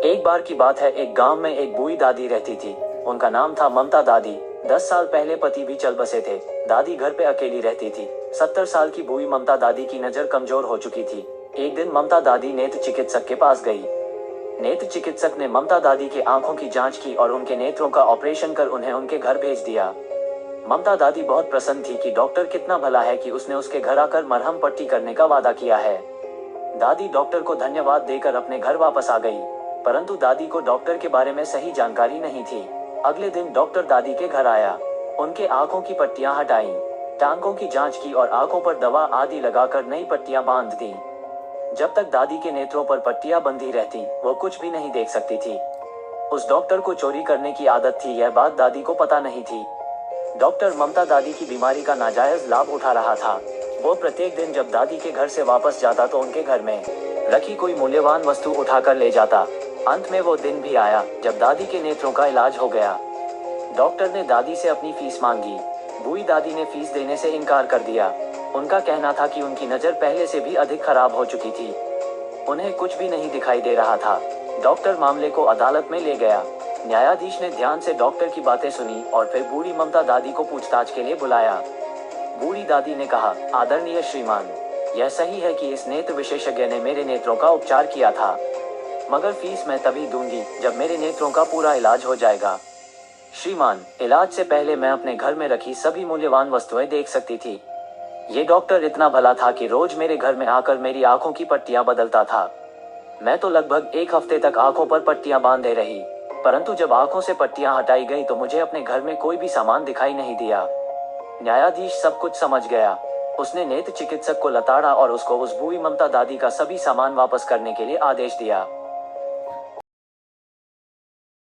एक बार की बात है, एक गांव में एक बूढ़ी दादी रहती थी। उनका नाम था ममता दादी। 10 साल पहले पति भी चल बसे थे। दादी घर पे अकेली रहती थी। 70 साल की बूढ़ी ममता दादी की नजर कमजोर हो चुकी थी। एक दिन ममता दादी नेत्र चिकित्सक के पास गई। नेत्र चिकित्सक ने ममता दादी के आंखों की जांच की और उनके नेत्रों का ऑपरेशन कर उन्हें उनके घर भेज दिया। ममता दादी बहुत प्रसन्न थी कि डॉक्टर कितना भला है कि उसने उसके घर आकर मरहम पट्टी करने का वादा किया है। दादी डॉक्टर को धन्यवाद देकर अपने घर वापस आ गई, परंतु दादी को डॉक्टर के बारे में सही जानकारी नहीं थी। अगले दिन डॉक्टर दादी के घर आया। उनके आंखों की पट्टियां हटाई, टांगों की जांच की और आंखों पर दवा आदि लगाकर नई पट्टियां बांध दी। जब तक दादी के नेत्रों पर पट्टियां बंधी रहती, वो कुछ भी नहीं देख सकती थी। उस डॉक्टर को चोरी करने की आदत थी, यह बात दादी को पता नहीं थी। डॉक्टर ममता दादी की बीमारी का नाजायज लाभ उठा रहा था। वो प्रत्येक दिन जब दादी के घर से वापस जाता तो उनके घर में रखी कोई मूल्यवान वस्तु उठाकर ले जाता। अंत में वो दिन भी आया जब दादी के नेत्रों का इलाज हो गया। डॉक्टर ने दादी से अपनी फीस मांगी। बूढ़ी दादी ने फीस देने से इनकार कर दिया। उनका कहना था कि उनकी नजर पहले से भी अधिक खराब हो चुकी थी, उन्हें कुछ भी नहीं दिखाई दे रहा था। डॉक्टर मामले को अदालत में ले गया। न्यायाधीश ने ध्यान से डॉक्टर की बातें सुनी और फिर बूढ़ी ममता दादी को पूछताछ के लिए बुलाया। बूढ़ी दादी ने कहा, आदरणीय श्रीमान, यह सही है कि इस नेत्र विशेषज्ञ ने मेरे नेत्रों का उपचार किया था, मगर फीस मैं तभी दूंगी जब मेरे नेत्रों का पूरा इलाज हो जाएगा। श्रीमान, इलाज से पहले मैं अपने घर में रखी सभी मूल्यवान वस्तुएं देख सकती थी। ये डॉक्टर इतना भला था कि रोज मेरे घर में आकर मेरी आंखों की पट्टियां बदलता था। मैं तो लगभग 1 हफ्ते तक आंखों पर पट्टियां बांधे रही, परंतु जब आंखों से पट्टियां हटाई गई तो मुझे अपने घर में कोई भी सामान दिखाई नहीं दिया। न्यायाधीश सब कुछ समझ गया। उसने नेत्र चिकित्सक को लताड़ा और उसको उस बूढ़ी ममता दादी का सभी सामान वापस करने के लिए आदेश दिया।